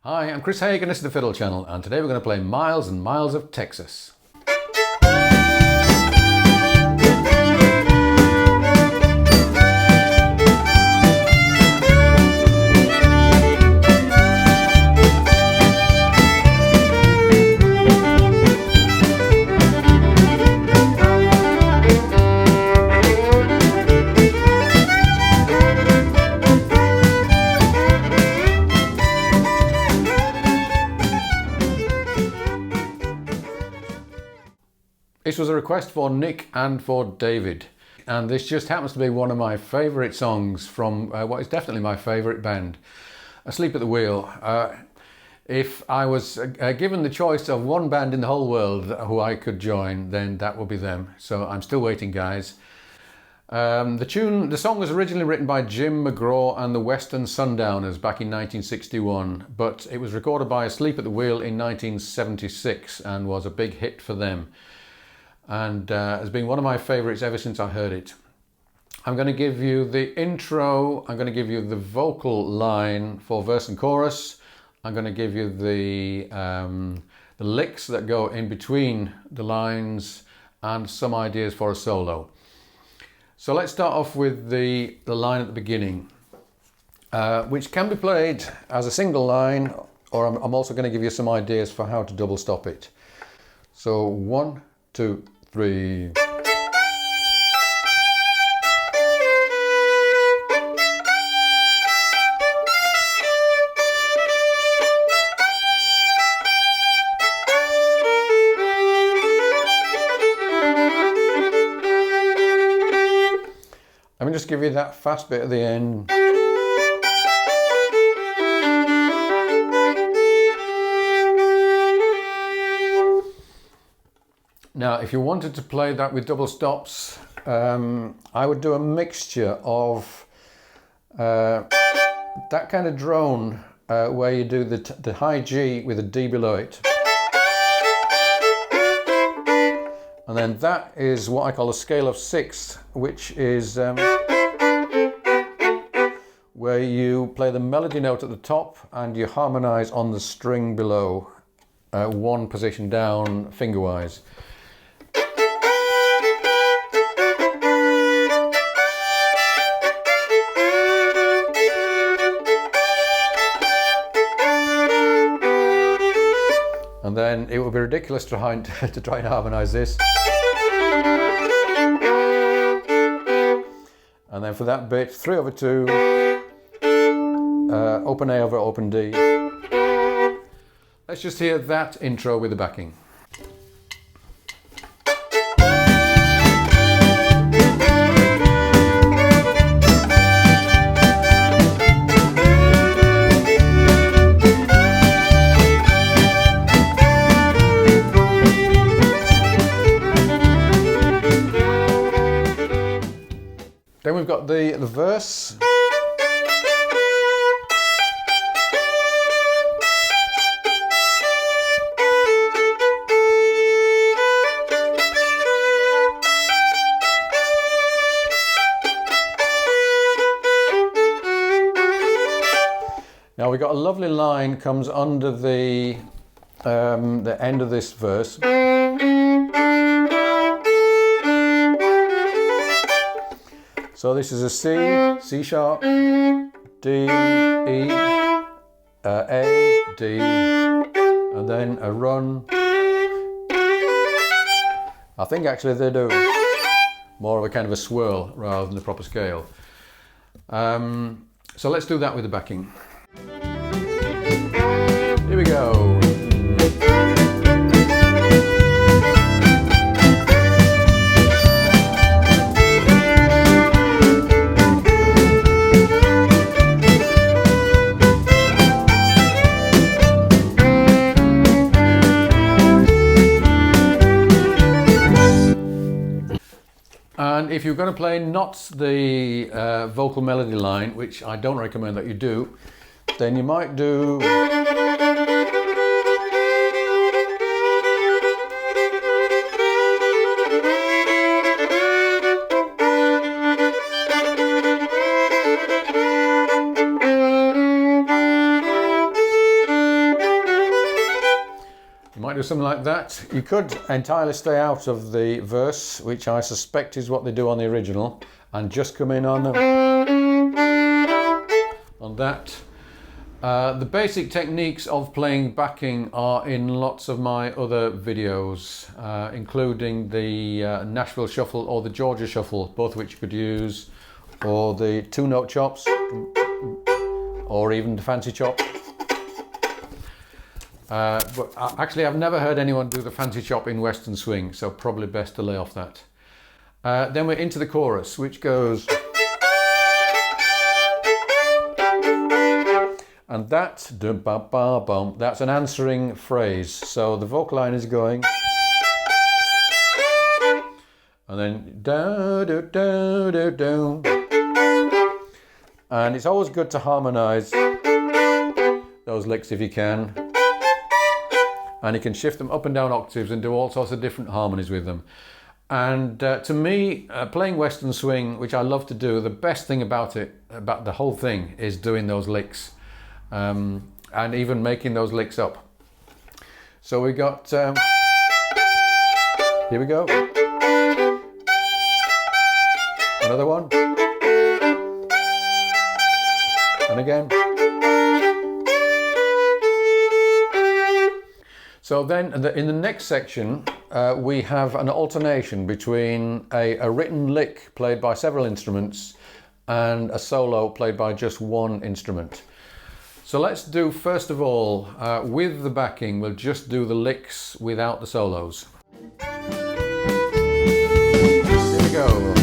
Hi, I'm Chris Haigh and this is the Fiddle channel, and today we're going to play Miles and Miles of Texas. This was a request for Nick and for David, and this just happens to be one of my favourite songs from what is definitely my favourite band, Asleep at the Wheel. If I was given the choice of one band in the whole world who I could join, then that would be them. So I'm still waiting, guys. The song was originally written by Jim McGraw and the Western Sundowners back in 1961, but it was recorded by Asleep at the Wheel in 1976 and was a big hit for them, and has been one of my favourites ever since I heard it. I'm going to give you the intro, I'm going to give you the vocal line for verse and chorus, I'm going to give you the licks that go in between the lines and some ideas for a solo. So let's start off with the line at the beginning, which can be played as a single line, or I'm also going to give you some ideas for how to double stop it. So 1, 2, 3. Let me just give you that fast bit at the end. Now, if you wanted to play that with double stops, I would do a mixture of that kind of drone where you do the high G with a D below it. And then that is what I call a scale of 6, which is where you play the melody note at the top and you harmonise on the string below, one position down finger-wise. And then it would be ridiculous to try and harmonise this. And then for that bit, 3/2, open A over open D. Let's just hear that intro with the backing. Then we've got the verse. Now we've got a lovely line comes under the end of this verse. So this is a C, C sharp, D, E, A, D, and then a run. I think actually they do more of a kind of a swirl rather than the proper scale. So let's do that with the backing. Here we go. And if you're going to play not the vocal melody line, which I don't recommend that you do, then you might do Might do something like that. You could entirely stay out of the verse, which I suspect is what they do on the original, and just come in on that. The basic techniques of playing backing are in lots of my other videos, including the Nashville Shuffle or the Georgia Shuffle, both of which you could use, or the two-note chops, or even the fancy chop. But actually I've never heard anyone do the fancy chop in Western swing, so probably best to lay off that. Then we're into the chorus, which goes... And that's an answering phrase. So the vocal line is going, and then da do do do do. And it's always good to harmonize those licks if you can. And you can shift them up and down octaves and do all sorts of different harmonies with them. And to me, playing Western swing, which I love to do, the best thing about it, about the whole thing, is doing those licks. And even making those licks up. So we got, here we go, another one, and again. So then in the next section we have an alternation between a written lick played by several instruments and a solo played by just one instrument. So let's do, first of all, with the backing, we'll just do the licks without the solos. Here we go.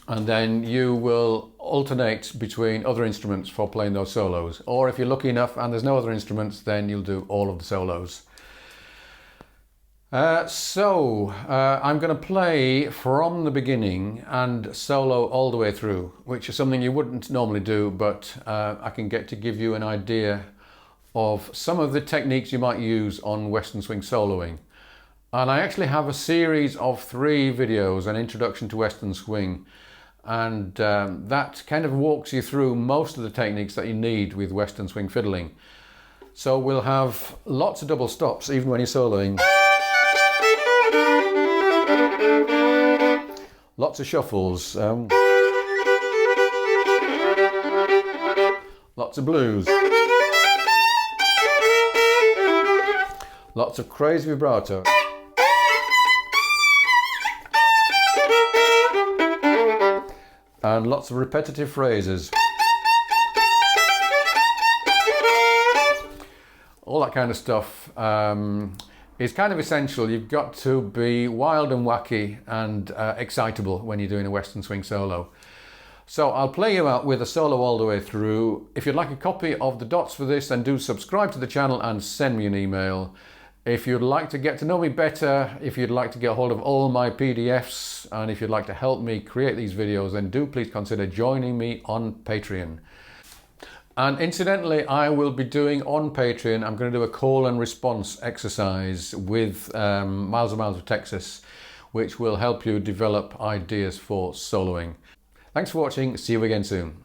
And then you will alternate between other instruments for playing those solos. Or if you're lucky enough and there's no other instruments, then you'll do all of the solos. I'm going to play from the beginning and solo all the way through, which is something you wouldn't normally do, but I can get to give you an idea of some of the techniques you might use on Western swing soloing. And I actually have a series of 3 videos, an introduction to Western swing, and that kind of walks you through most of the techniques that you need with Western swing fiddling. So we'll have lots of double stops even when you're soloing. Lots of shuffles. Lots of blues. Lots of crazy vibrato. And lots of repetitive phrases. All that kind of stuff is kind of essential. You've got to be wild and wacky and excitable when you're doing a Western swing solo. So I'll play you out with a solo all the way through. If you'd like a copy of the dots for this, then do subscribe to the channel and send me an email. If you'd like to get to know me better, if you'd like to get hold of all my PDFs, and if you'd like to help me create these videos, then do please consider joining me on Patreon. And incidentally, I will be doing on Patreon, I'm going to do a call and response exercise with Miles and Miles of Texas, which will help you develop ideas for soloing. Thanks for watching. See you again soon.